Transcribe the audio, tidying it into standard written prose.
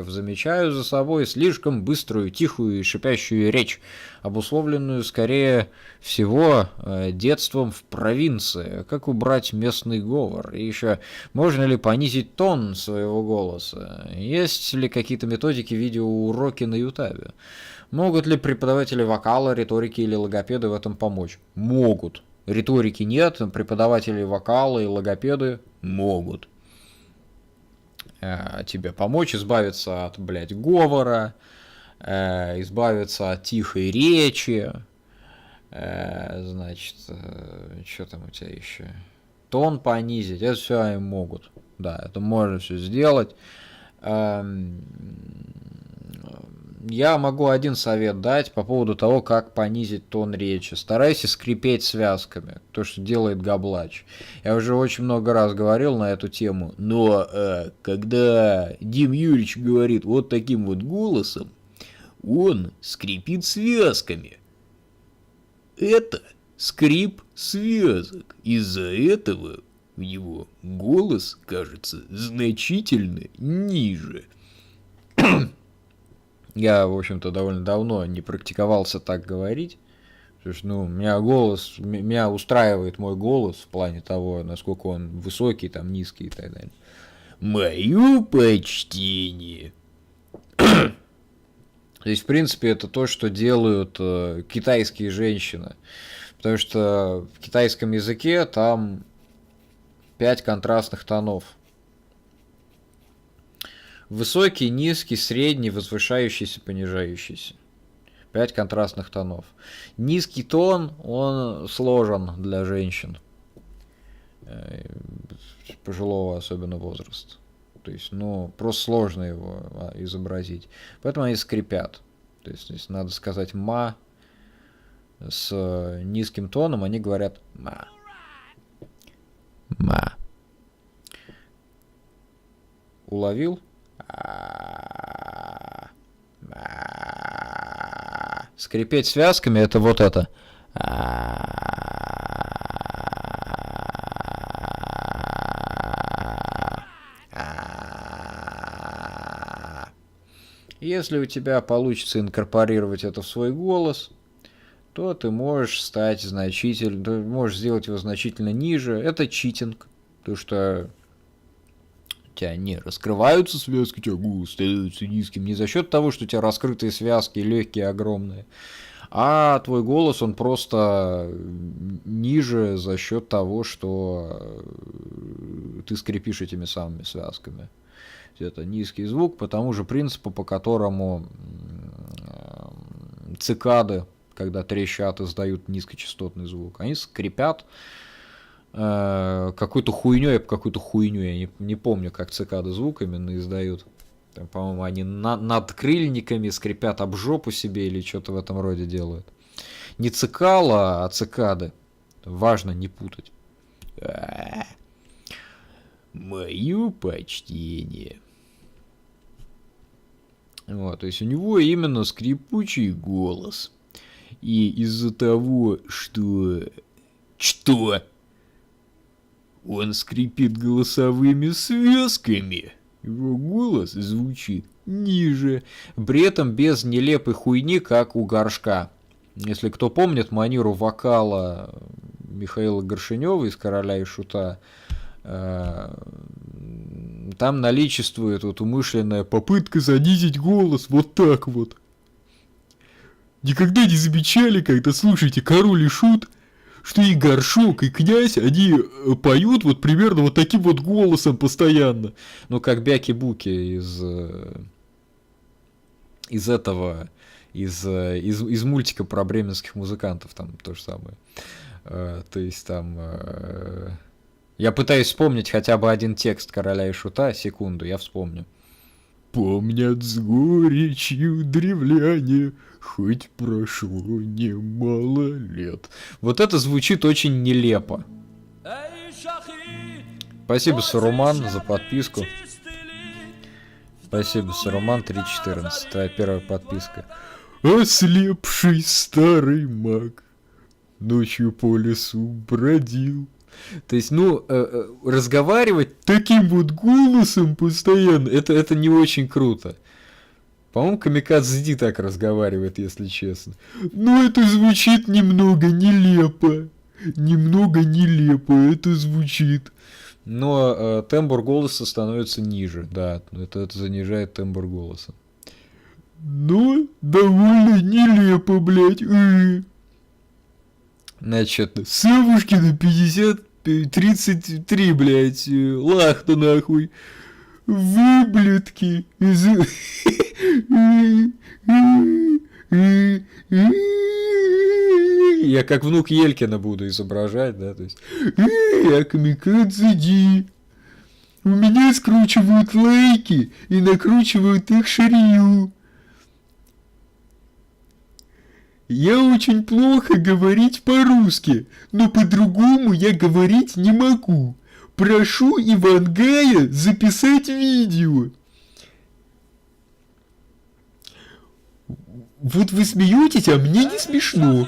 замечаю за собой слишком быструю, тихую и шипящую речь, обусловленную скорее всего детством в провинции. Как убрать местный говор? И еще, можно ли понизить тон своего голоса? Есть ли какие-то методики, видеоуроки на ютубе? Могут ли преподаватели вокала, риторики или логопеды в этом помочь? Могут. Риторики нет, преподаватели вокала и логопеды могут тебе помочь избавиться от, блядь, говора, избавиться от тихой речи, значит, что там у тебя еще? Тон понизить, это все они могут. Да, это можно все сделать. Я могу один совет дать по поводу того, как понизить тон речи. Старайся скрипеть связками, то, что делает Габлач. Я уже очень много раз говорил на эту тему, но когда Дим Юрьевич говорит вот таким вот голосом, он скрипит связками. Это скрип связок. Из-за этого у него голос кажется значительно ниже. Я, в общем-то, довольно давно не практиковался так говорить. Потому что, меня устраивает мой голос в плане того, насколько он высокий, там, низкий и так далее. Мое почтение. То есть, в принципе, это то, что делают китайские женщины. Потому что в китайском языке там 5 контрастных тонов. Высокий, низкий, средний, возвышающийся, понижающийся. 5 контрастных тонов. Низкий тон, он сложен для женщин. Пожилого особенно возраста. То есть, просто сложно его изобразить. Поэтому они скрипят. То есть, если надо сказать «ма» с низким тоном, они говорят «ма». «Ма». Уловил? Скрипеть связками — это вот это. Если у тебя получится инкорпорировать это в свой голос, то ты можешь стать значительно, ты можешь сделать его значительно ниже. Это читинг, потому что у тебя не раскрываются связки, у тебя голос становится низким не за счет того, что у тебя раскрытые связки, легкие, огромные, а твой голос, он просто ниже за счет того, что ты скрипишь этими самыми связками. Это низкий звук по тому же принципу, по которому цикады, когда трещат, издают низкочастотный звук. Они скрипят какой-то хуйней, я не помню, как цикады звук именно издают. Там, по-моему, они над крыльниками скрипят об жопу себе или что-то в этом роде делают. Не цикала, а цикады. Важно не путать. Мое почтение. Вот, то есть у него именно скрипучий голос. И из-за того, что он скрипит голосовыми связками, его голос звучит ниже, при этом без нелепой хуйни, как у Горшка. Если кто помнит манеру вокала Михаила Горшенева из «Короля и Шута», там наличествует вот умышленная попытка занизить голос вот так вот. Никогда не замечали, когда слушаете «Король и Шут», что и Горшок, и Князь, они поют вот примерно вот таким вот голосом постоянно. Ну, как Бяки-Буки из мультика про бременских музыкантов, там то же самое. То есть там... Я пытаюсь вспомнить хотя бы один текст «Короля и Шута». Секунду, я вспомню. Помнят с горечью древляне, хоть прошло немало лет. Вот это звучит очень нелепо. Спасибо, Саруман, за подписку. Спасибо, Саруман, 3.14. Твоя первая подписка. Ослепший старый маг ночью по лесу бродил, То есть, ну, разговаривать таким вот голосом постоянно, это не очень круто. По-моему, Камикадзе Ди так разговаривает, если честно. Но это звучит немного нелепо. Немного нелепо это звучит. Но тембр голоса становится ниже, да. Это занижает тембр голоса. Но довольно нелепо, блядь. Значит, Савушкина 33, блядь, лахта нахуй. Выблядки из... Я как внук Елькина буду изображать, да, то есть... Я Камикадзе Ди. У меня скручивают лайки и накручивают их шарию. Я очень плохо говорить по-русски, но по-другому я говорить не могу. Прошу Ивангая записать видео. Вот вы смеетесь, а мне не смешно.